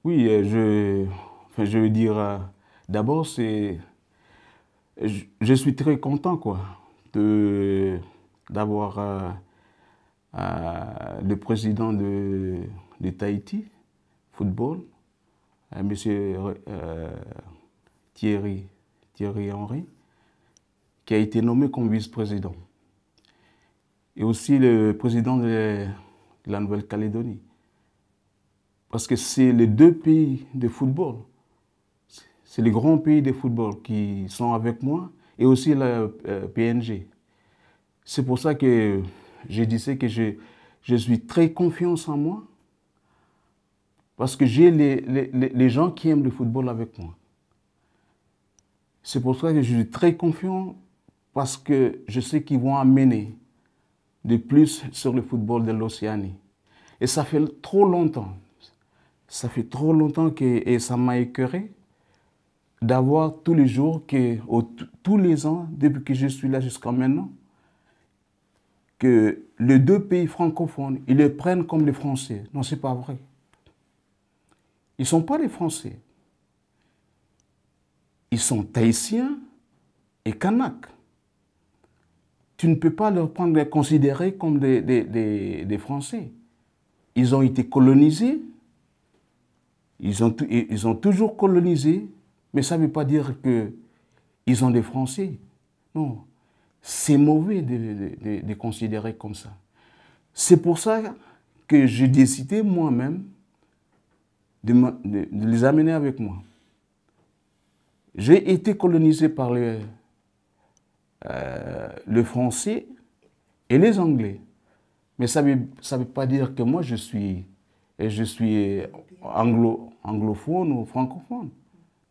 Oui, je veux dire, d'abord, je suis très content, quoi, d'avoir le président de Tahiti, football, Monsieur Thierry, Thierry Henry, qui a été nommé comme vice-président. Et aussi le président de la Nouvelle-Calédonie. Parce que c'est les deux pays de football. C'est les grands pays de football qui sont avec moi et aussi la PNG. C'est pour ça que je disais que je suis très confiant en moi parce que j'ai les gens qui aiment le football avec moi. C'est pour ça que je suis très confiant parce que je sais qu'ils vont amener de plus sur le football de l'Océanie. Et ça fait trop longtemps. Ça fait trop longtemps et ça m'a écœuré d'avoir tous les jours, tous les ans, depuis que je suis là jusqu'à maintenant, que les deux pays francophones, ils les prennent comme les Français. Non, c'est pas vrai. Ils ne sont pas les Français. Ils sont Tahitiens et Kanaks. Tu ne peux pas les considérer comme des Français. Ils ont été colonisés. Ils ont toujours colonisé, mais ça ne veut pas dire qu'ils ont des Français. Non, c'est mauvais de les considérer comme ça. C'est pour ça que j'ai décidé moi-même de les amener avec moi. J'ai été colonisé par le français et les anglais. Mais ça veut pas dire que moi je suis anglophone ou francophone.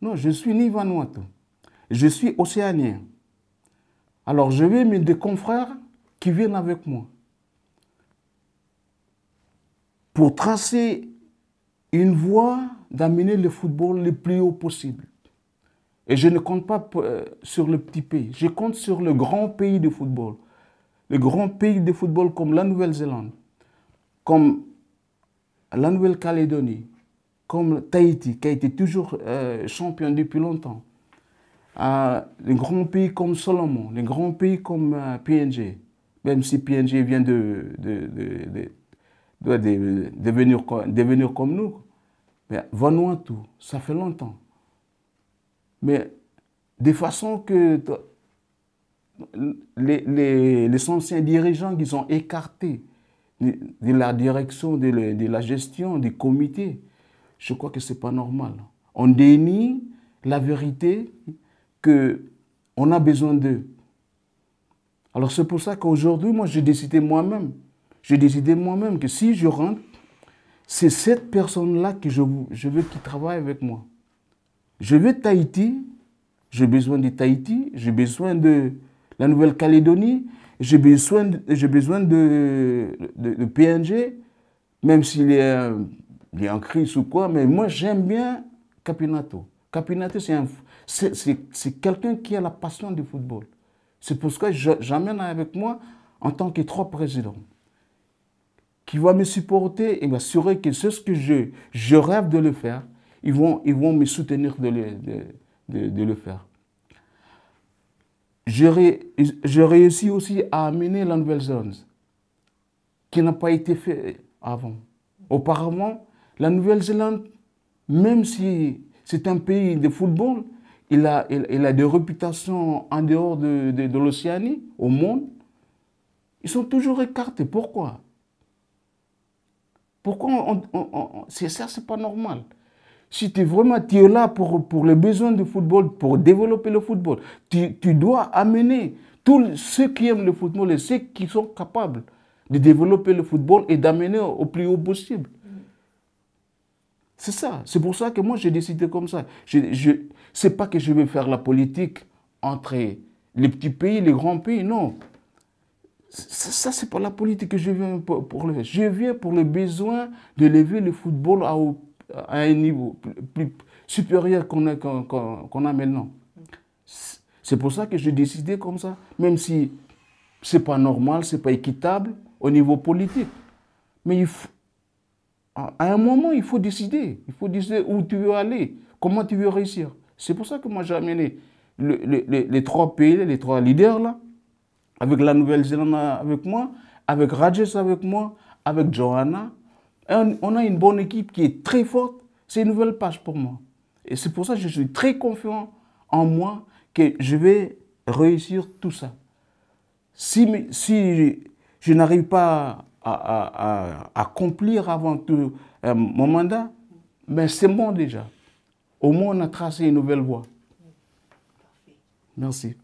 Non, je suis ni Vanuatu. Je suis océanien. Alors je vais mettre des confrères qui viennent avec moi pour tracer une voie d'amener le football le plus haut possible. Et je ne compte pas sur le petit pays, je compte sur le grand pays de football. Le grand pays de football comme la Nouvelle-Zélande, comme la Nouvelle-Calédonie, comme Tahiti, qui a été toujours champion depuis longtemps. Les grands pays comme Solomon, les grands pays comme PNG, même si PNG vient de devenir comme nous. Mais Vanuatu, ça fait longtemps. Mais de façon que les anciens dirigeants qui sont écartés de la direction, de la gestion, des comités, je crois que ce n'est pas normal. On dénie la vérité qu'on a besoin d'eux. Alors c'est pour ça qu'aujourd'hui, moi, j'ai décidé moi-même que si je rentre, c'est cette personne-là que je veux qui travaille avec moi. Je veux Tahiti, j'ai besoin de Tahiti, j'ai besoin de la Nouvelle-Calédonie, j'ai besoin de PNG, même s'il est en crise ou quoi, mais moi j'aime bien Capinato. Capinato, c'est quelqu'un qui a la passion du football. C'est pour ça que j'amène avec moi en tant que trois présidents, qui va me supporter et m'assurer que c'est ce que je rêve de le faire. Ils vont me soutenir de le faire. J'ai réussi aussi à amener la Nouvelle-Zélande, qui n'a pas été fait avant. Auparavant, la Nouvelle-Zélande, même si c'est un pays de football, il a des réputations en dehors de l'Océanie, au monde. Ils sont toujours écartés. Pourquoi? Pourquoi c'est ça, c'est pas normal. Si tu es là pour les besoins du football, pour développer le football, tu dois amener tous ceux qui aiment le football et ceux qui sont capables de développer le football et d'amener au plus haut possible. C'est ça. C'est pour ça que moi, j'ai décidé comme ça. C'est pas que je vais faire la politique entre les petits pays, les grands pays, non. Ça, c'est pas la politique que je viens pour le faire. Je viens pour le besoin de lever le football à un niveau plus supérieur qu'on a maintenant. C'est pour ça que j'ai décidé comme ça, même si ce n'est pas normal, ce n'est pas équitable au niveau politique. Mais À un moment, il faut décider. Il faut décider où tu veux aller, comment tu veux réussir. C'est pour ça que moi, j'ai amené les trois pays, les trois leaders, là, avec la Nouvelle-Zélande avec moi, avec Rajesh avec moi, avec Johanna. On a une bonne équipe qui est très forte. C'est une nouvelle page pour moi. Et c'est pour ça que je suis très confiant en moi que je vais réussir tout ça. Si je n'arrive pas à accomplir avant tout mon mandat, mais c'est bon déjà. Au moins, on a tracé une nouvelle voie. Merci.